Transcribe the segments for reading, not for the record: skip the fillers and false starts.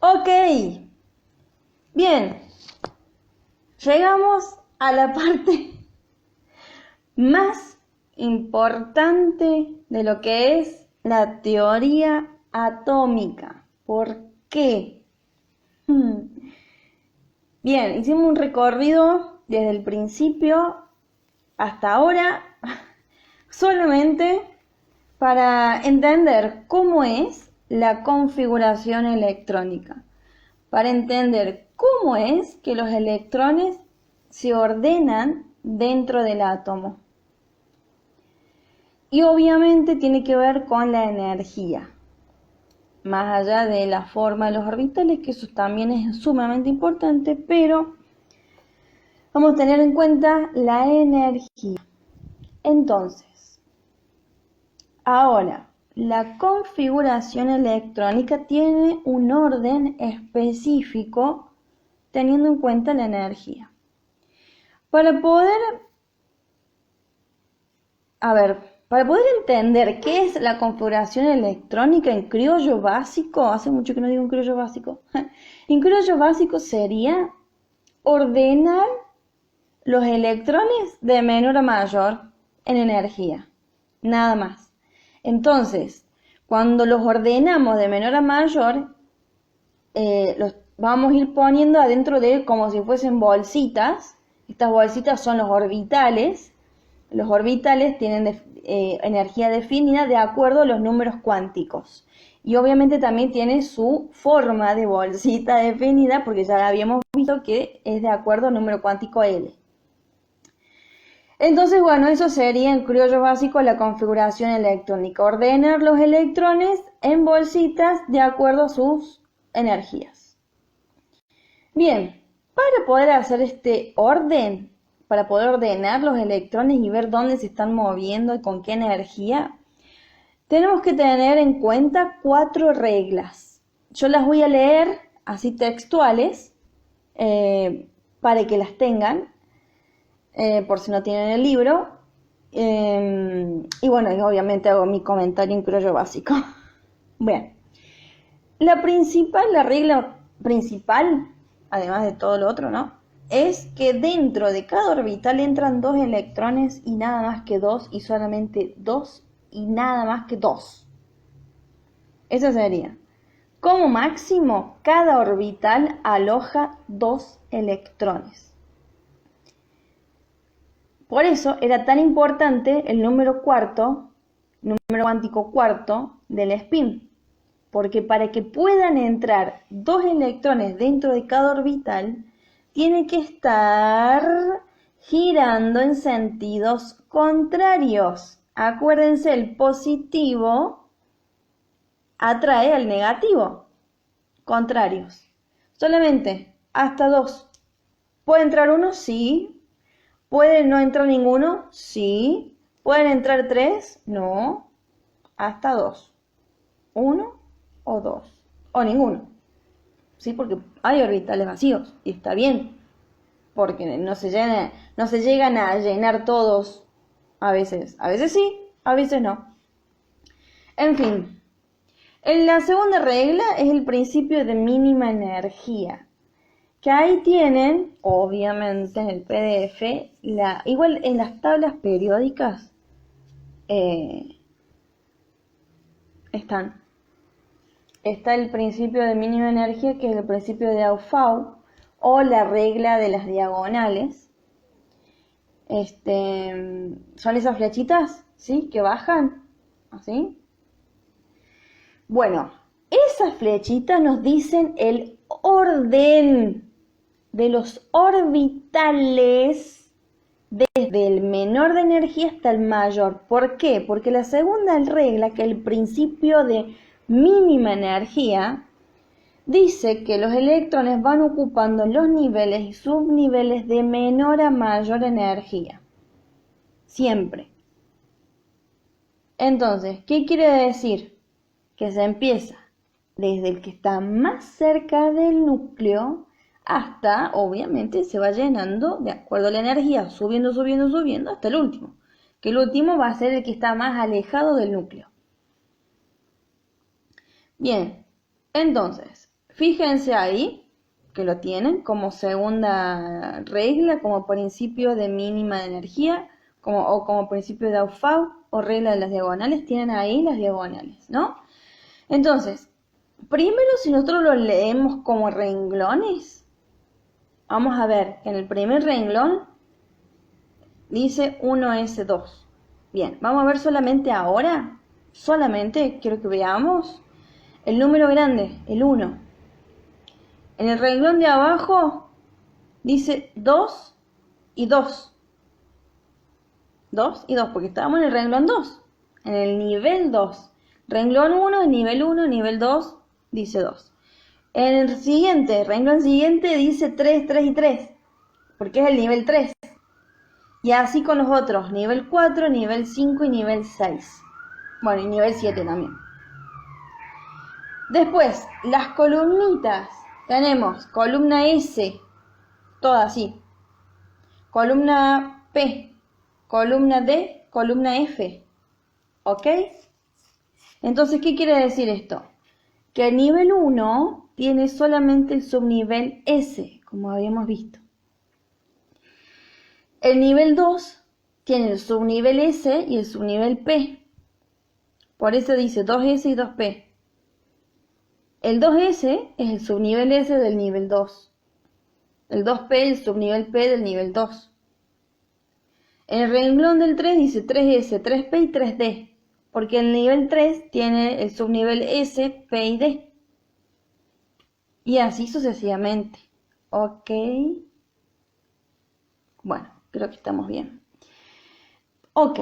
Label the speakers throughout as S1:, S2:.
S1: Ok, bien, llegamos a la parte más importante de lo que es la teoría atómica. ¿Por qué? Bien, hicimos un recorrido desde el principio hasta ahora solamente para entender cómo es la configuración electrónica, para entender cómo es que los electrones se ordenan dentro del átomo. Y obviamente tiene que ver con la energía, más allá de la forma de los orbitales, que eso también es sumamente importante, pero vamos a tener en cuenta la energía. Entonces, ahora, la configuración electrónica tiene un orden específico teniendo en cuenta la energía. Para poder entender qué es la configuración electrónica en criollo básico, hace mucho que no digo en criollo básico, en criollo básico sería ordenar los electrones de menor a mayor en energía, nada más. Entonces, cuando los ordenamos de menor a mayor, los vamos a ir poniendo adentro de como si fuesen bolsitas. Estas bolsitas son los orbitales. Los orbitales tienen energía definida de acuerdo a los números cuánticos. Y obviamente también tiene su forma de bolsita definida, porque ya habíamos visto que es de acuerdo al número cuántico L. Entonces, bueno, eso sería en criollo básico la configuración electrónica. Ordenar los electrones en bolsitas de acuerdo a sus energías. Bien, para poder hacer este orden, para poder ordenar los electrones y ver dónde se están moviendo y con qué energía, tenemos que tener en cuenta 4 reglas. Yo las voy a leer así textuales para que las tengan, por si no tienen el libro. Y bueno, y obviamente hago mi comentario en criollo básico. Bien, la regla principal, además de todo lo otro, ¿no?, es que dentro de cada orbital entran 2 electrones y nada más que 2, y solamente 2 y nada más que 2. Eso sería, como máximo, cada orbital aloja 2 electrones. Por eso era tan importante el número cuántico cuarto del spin, porque para que puedan entrar 2 electrones dentro de cada orbital, tiene que estar girando en sentidos contrarios. Acuérdense, el positivo atrae al negativo, contrarios. Solamente hasta 2. ¿Puede entrar uno? Sí. ¿Puede no entrar ninguno? Sí. ¿Pueden entrar 3? No. Hasta 2. 1 o 2. O ninguno. Sí, porque hay orbitales vacíos y está bien, porque no se llegan a llenar todos a veces. A veces sí, a veces no. En fin, la segunda regla es el principio de mínima energía, que ahí tienen, obviamente en el PDF, igual en las tablas periódicas está el principio de mínima energía, que es el principio de Auffaut, o la regla de las diagonales. Son esas flechitas, ¿sí?, que bajan, así. Bueno, esas flechitas nos dicen el orden de los orbitales desde el menor de energía hasta el mayor. ¿Por qué? Porque la segunda regla, que es el principio de mínima energía, dice que los electrones van ocupando los niveles y subniveles de menor a mayor energía. Siempre. Entonces, ¿qué quiere decir? Que se empieza desde el que está más cerca del núcleo hasta, obviamente, se va llenando de acuerdo a la energía, subiendo, subiendo, subiendo hasta el último. Que el último va a ser el que está más alejado del núcleo. Bien, entonces, Fíjense ahí que lo tienen como segunda regla, como principio de mínima de energía, o como principio de Aufbau, o regla de las diagonales, tienen ahí las diagonales, ¿no? Entonces, primero si nosotros lo leemos como renglones, vamos a ver que en el primer renglón dice 1S2. Bien, vamos a ver solamente ahora, solamente quiero que veamos el número grande, el 1. En el renglón de abajo dice 2 y 2. 2 y 2, porque estábamos en el renglón 2, en el nivel 2. Renglón 1, nivel 1, nivel 2, dice 2. En el siguiente, renglón siguiente, dice 3, 3 y 3, porque es el nivel 3. Y así con los otros, nivel 4, nivel 5 y nivel 6. Bueno, y nivel 7 también. Después, las columnitas. Tenemos columna S, toda así. Columna P, columna D, columna F. ¿Ok? Entonces, ¿qué quiere decir esto? Que el nivel 1 tiene solamente el subnivel S, como habíamos visto. El nivel 2 tiene el subnivel S y el subnivel P. Por eso dice 2S y 2P. El 2S es el subnivel S del nivel 2. El 2P es el subnivel P del nivel 2. En el renglón del 3 dice 3S, 3P y 3D, porque el nivel 3 tiene el subnivel S, P y D. Y así sucesivamente. ¿Ok? Bueno, creo que estamos bien. Ok,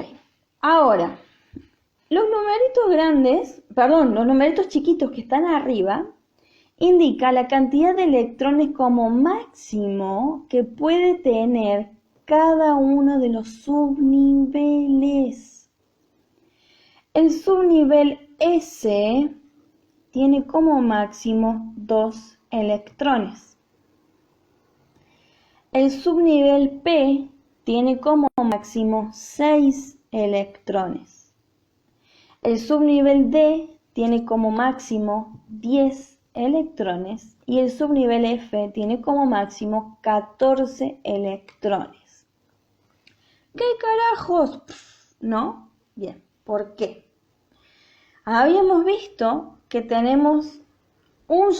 S1: ahora, los numeritos chiquitos que están arriba, indica la cantidad de electrones como máximo que puede tener cada uno de los subniveles. El subnivel S tiene como máximo 2 electrones. El subnivel P tiene como máximo 6 electrones. El subnivel D tiene como máximo 10 electrones y el subnivel F tiene como máximo 14 electrones. ¿Qué carajos? ¿No? Bien, ¿por qué? Habíamos visto que tenemos una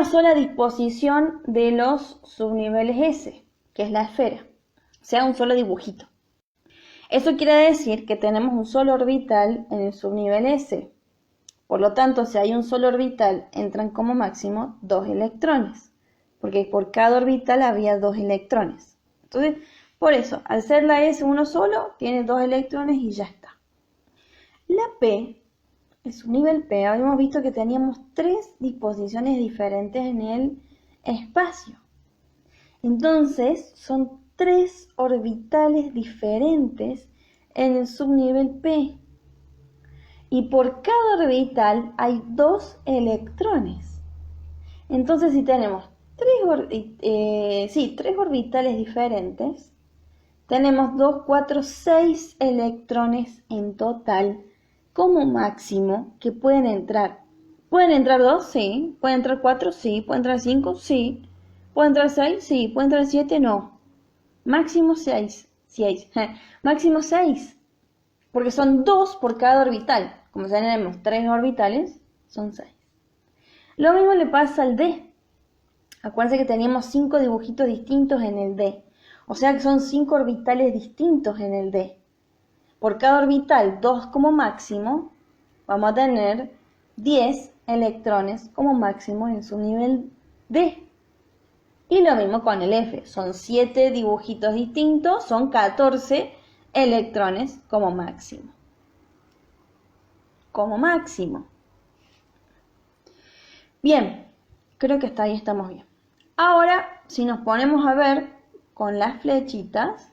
S1: sola disposición de los subniveles S, que es la esfera, o sea, un solo dibujito. Eso quiere decir que tenemos un solo orbital en el subnivel S. Por lo tanto, si hay un solo orbital, entran como máximo 2 electrones, porque por cada orbital había 2 electrones. Entonces, por eso, al ser la S uno solo, tiene 2 electrones y ya está. La P, el subnivel P, habíamos visto que teníamos 3 disposiciones diferentes en el espacio. Entonces, son 3 orbitales diferentes en el subnivel P. Y por cada orbital hay 2 electrones. Entonces, si tenemos 3 orbitales diferentes, tenemos 2, 4, 6 electrones en total como máximo que pueden entrar. ¿Pueden entrar 2? Sí. ¿Pueden entrar 4? Sí. ¿Pueden entrar 5? Sí. ¿Pueden entrar 6? Sí. ¿Pueden entrar 7? No. Máximo 6. Máximo 6. Porque son 2 por cada orbital. Como tenemos 3 orbitales, son 6. Lo mismo le pasa al D. Acuérdense que teníamos 5 dibujitos distintos en el D. O sea que son 5 orbitales distintos en el D. Por cada orbital, 2 como máximo, vamos a tener 10 electrones como máximo en su nivel D. Y lo mismo con el F. Son 7 dibujitos distintos, son 14 electrones como máximo. Como máximo. Bien, creo que hasta ahí estamos bien. Ahora, si nos ponemos a ver con las flechitas,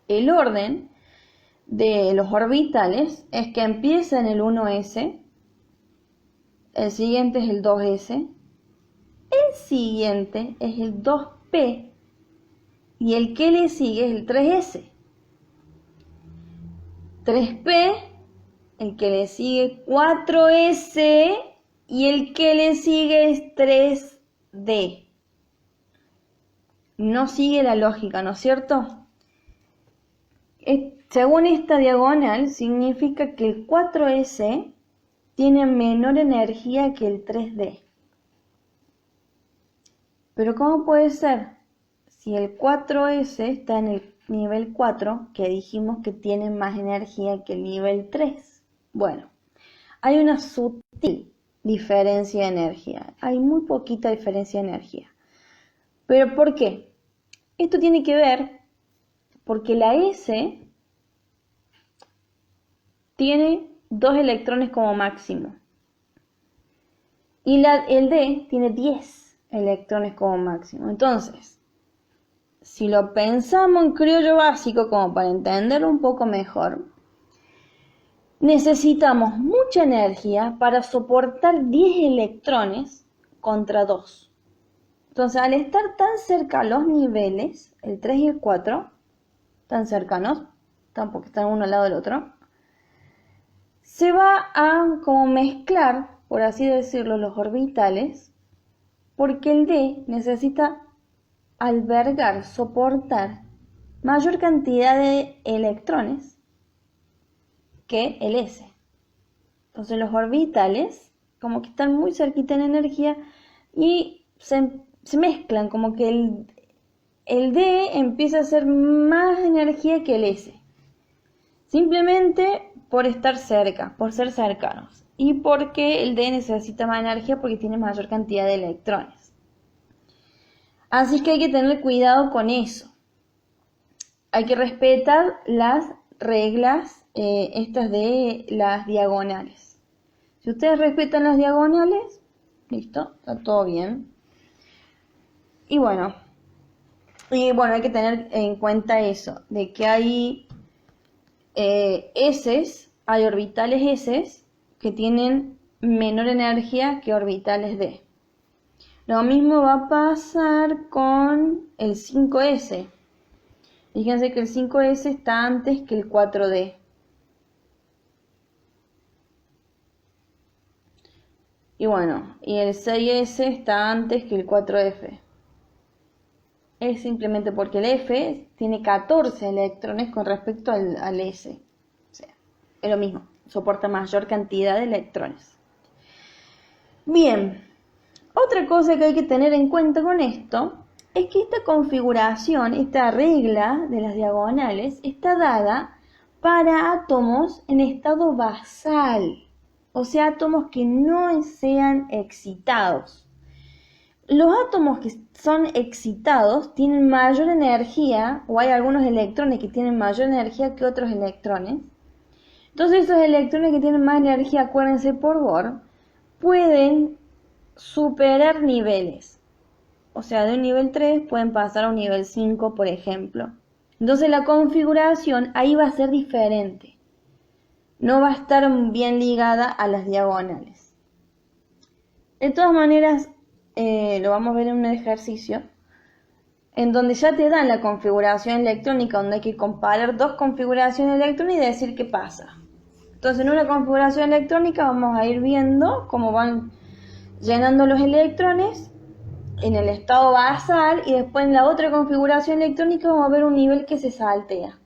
S1: el orden de los orbitales es que empieza en el 1S, el siguiente es el 2S, el siguiente es el 2P y el que le sigue es el 3S. 3P, el que le sigue 4S y el que le sigue es 3D. No sigue la lógica, ¿no es cierto? Según esta diagonal, significa que el 4S tiene menor energía que el 3D. Pero ¿cómo puede ser? Si el 4S está en el nivel 4, que dijimos que tiene más energía que el nivel 3. Bueno, hay una sutil diferencia de energía. Hay muy poquita diferencia de energía. ¿Pero por qué? Esto tiene que ver porque la S tiene 2 electrones como máximo. Y el D tiene 10 electrones como máximo. Entonces, si lo pensamos en criollo básico, como para entenderlo un poco mejor, necesitamos mucha energía para soportar 10 electrones contra 2. Entonces, al estar tan cerca los niveles, el 3 y el 4, tan cercanos, tampoco están uno al lado del otro, se va a como mezclar, por así decirlo, los orbitales, porque el D necesita albergar, soportar mayor cantidad de electrones que el S. Entonces los orbitales como que están muy cerquita en energía y se mezclan, como que el D empieza a hacer más energía que el S. Simplemente por estar cerca, por ser cercanos. Y porque el D necesita más energía porque tiene mayor cantidad de electrones. Así que hay que tener cuidado con eso. Hay que respetar las reglas estas de las diagonales. Si ustedes respetan las diagonales, listo, está todo bien. Y bueno, hay que tener en cuenta eso, de que hay hay orbitales S que tienen menor energía que orbitales D. Lo mismo va a pasar con el 5S. Fíjense que el 5S está antes que el 4D. Y bueno, y el 6S está antes que el 4F. Es simplemente porque el F tiene 14 electrones con respecto al S. O sea, es lo mismo, soporta mayor cantidad de electrones. Bien, otra cosa que hay que tener en cuenta con esto es que esta configuración, esta regla de las diagonales, está dada para átomos en estado basal, o sea, átomos que no sean excitados. Los átomos que son excitados tienen mayor energía, o hay algunos electrones que tienen mayor energía que otros electrones. Entonces esos electrones que tienen más energía, acuérdense por Bohr, pueden superar niveles. O sea, de un nivel 3 pueden pasar a un nivel 5, por ejemplo. Entonces la configuración ahí va a ser diferente. No va a estar bien ligada a las diagonales. De todas maneras, lo vamos a ver en un ejercicio en donde ya te dan la configuración electrónica, donde hay que comparar dos configuraciones electrónicas y decir qué pasa. Entonces, en una configuración electrónica vamos a ir viendo cómo van llenando los electrones en el estado basal, y después en la otra configuración electrónica vamos a ver un nivel que se saltea,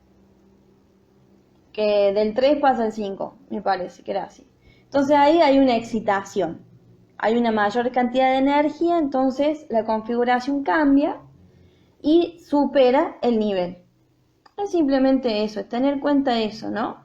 S1: que del 3 pasa al 5, me parece que era así. Entonces ahí hay una excitación, hay una mayor cantidad de energía, entonces la configuración cambia y supera el nivel. Es simplemente eso, es tener en cuenta eso, ¿no?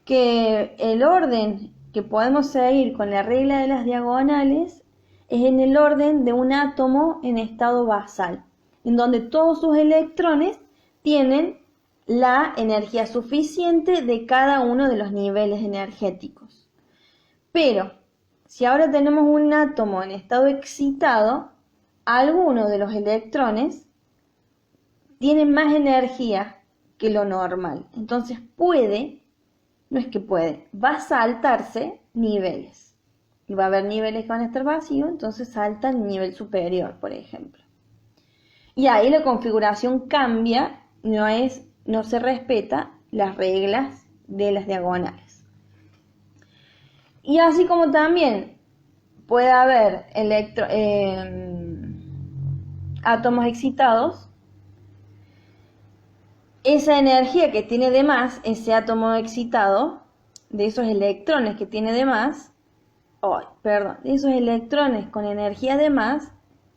S1: Que el orden que podemos seguir con la regla de las diagonales es en el orden de un átomo en estado basal, en donde todos sus electrones tienen la energía suficiente de cada uno de los niveles energéticos. Pero, si ahora tenemos un átomo en estado excitado, alguno de los electrones tiene más energía que lo normal. Entonces va a saltarse niveles. Y va a haber niveles que van a estar vacíos, entonces salta al nivel superior, por ejemplo. Y ahí la configuración cambia, no se respeta las reglas de las diagonales. Y así como también puede haber átomos excitados, esa energía que tiene de más, ese átomo excitado, de esos electrones que tiene de más, de esos electrones con energía de más,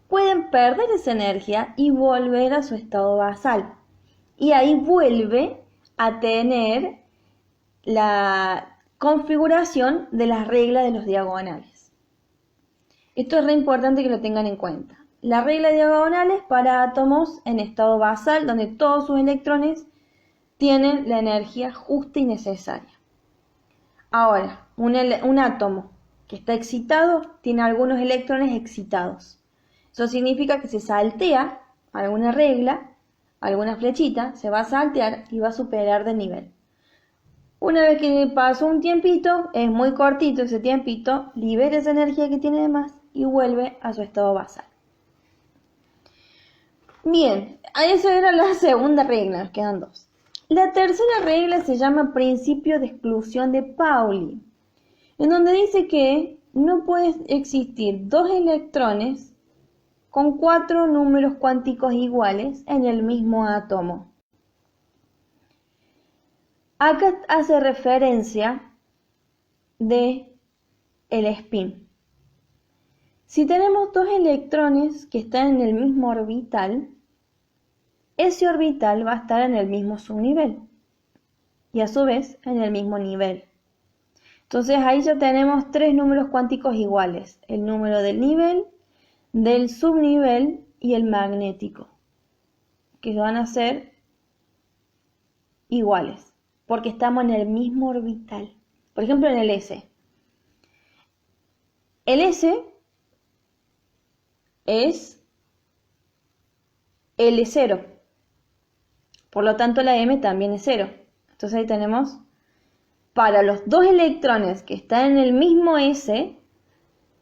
S1: pueden perder esa energía y volver a su estado basal. Y ahí vuelve a tener la configuración de las reglas de los diagonales. Esto es re importante que lo tengan en cuenta. La regla de diagonales para átomos en estado basal, donde todos sus electrones tienen la energía justa y necesaria. Ahora, un átomo que está excitado tiene algunos electrones excitados. Eso significa que se saltea alguna regla, alguna flechita, se va a saltear y va a superar de nivel. Una vez que pasó un tiempito, es muy cortito ese tiempito, libera esa energía que tiene de más y vuelve a su estado basal. Bien, esa era la segunda regla, nos quedan dos. La tercera regla se llama principio de exclusión de Pauli, en donde dice que no puede existir dos electrones con 4 números cuánticos iguales en el mismo átomo. Acá hace referencia de el spin. Si tenemos dos electrones que están en el mismo orbital, ese orbital va a estar en el mismo subnivel y a su vez en el mismo nivel. Entonces ahí ya tenemos 3 números cuánticos iguales, el número del nivel, del subnivel y el magnético, que van a ser iguales, porque estamos en el mismo orbital. Por ejemplo, en el S. El S es L0, por lo tanto la M también es 0. Entonces ahí tenemos, para los dos electrones que están en el mismo S,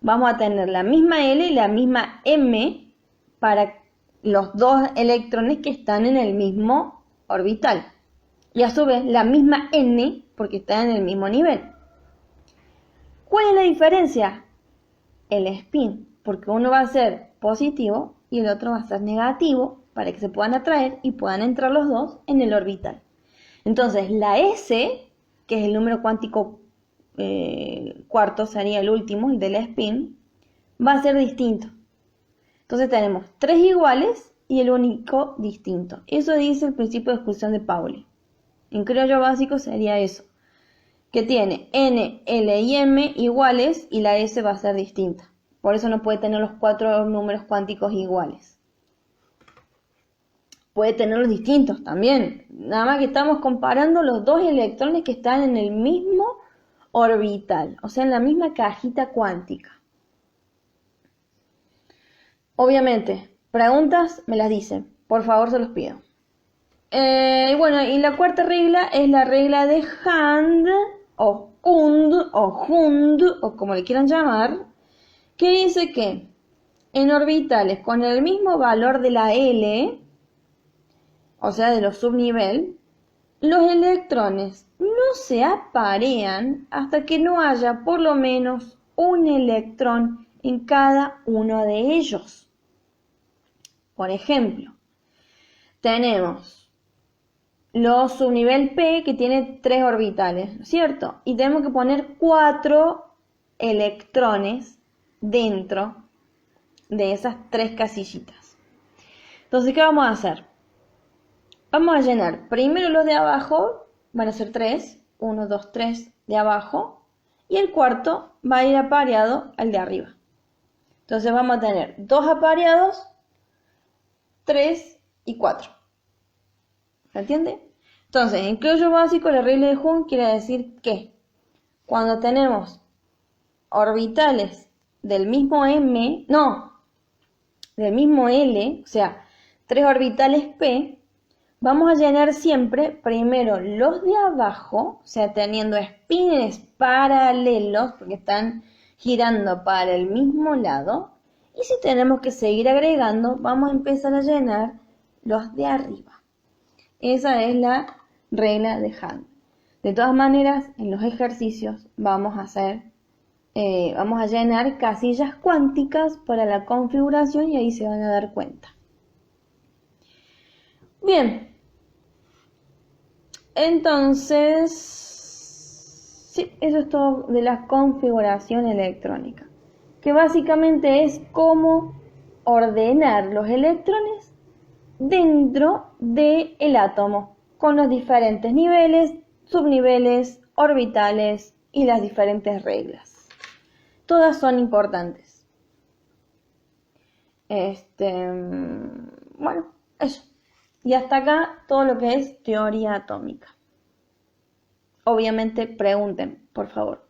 S1: vamos a tener la misma L y la misma M para los dos electrones que están en el mismo orbital. Y a su vez la misma N porque están en el mismo nivel. ¿Cuál es la diferencia? El spin, porque uno va a ser positivo y el otro va a ser negativo para que se puedan atraer y puedan entrar los dos en el orbital. Entonces la S, que es el número cuántico cuarto, sería el último, el del spin, va a ser distinto. Entonces tenemos 3 iguales y el único distinto. Eso dice el principio de exclusión de Pauli. En criollo básico sería eso, que tiene N, L y M iguales y la S va a ser distinta. Por eso no puede tener los 4 números cuánticos iguales. Puede tenerlos distintos también. Nada más que estamos comparando los dos electrones que están en el mismo orbital, o sea, en la misma cajita cuántica. Obviamente, preguntas me las dicen. Por favor, se los pido. Bueno, y la cuarta regla es la regla de Hand o Kund o Hund o como le quieran llamar, que dice que en orbitales con el mismo valor de la L, o sea de los subnivel, los electrones no se aparean hasta que no haya por lo menos un electrón en cada uno de ellos. Por ejemplo, tenemos los subnivel P que tiene 3 orbitales, ¿cierto? Y tenemos que poner 4 electrones dentro de esas 3 casillitas. Entonces, ¿qué vamos a hacer? Vamos a llenar primero los de abajo, van a ser 3, 1, 2, 3 de abajo, y el cuarto va a ir apareado al de arriba. Entonces vamos a tener 2 apareados, 3 y 4. ¿Se entiende? Entonces, en criollo básico, la regla de Hund quiere decir que cuando tenemos orbitales del mismo M, del mismo L, o sea, 3 orbitales P, vamos a llenar siempre primero los de abajo, o sea, teniendo spines paralelos, porque están girando para el mismo lado, y si tenemos que seguir agregando, vamos a empezar a llenar los de arriba. Esa es la regla de Hand. De todas maneras, en los ejercicios vamos a hacer vamos a llenar casillas cuánticas para la configuración y ahí se van a dar cuenta. Bien, entonces, sí, eso es todo de la configuración electrónica, que básicamente es cómo ordenar los electrones dentro del átomo, con los diferentes niveles, subniveles, orbitales y las diferentes reglas. Todas son importantes. Bueno, eso. Y hasta acá todo lo que es teoría atómica. Obviamente pregunten, por favor.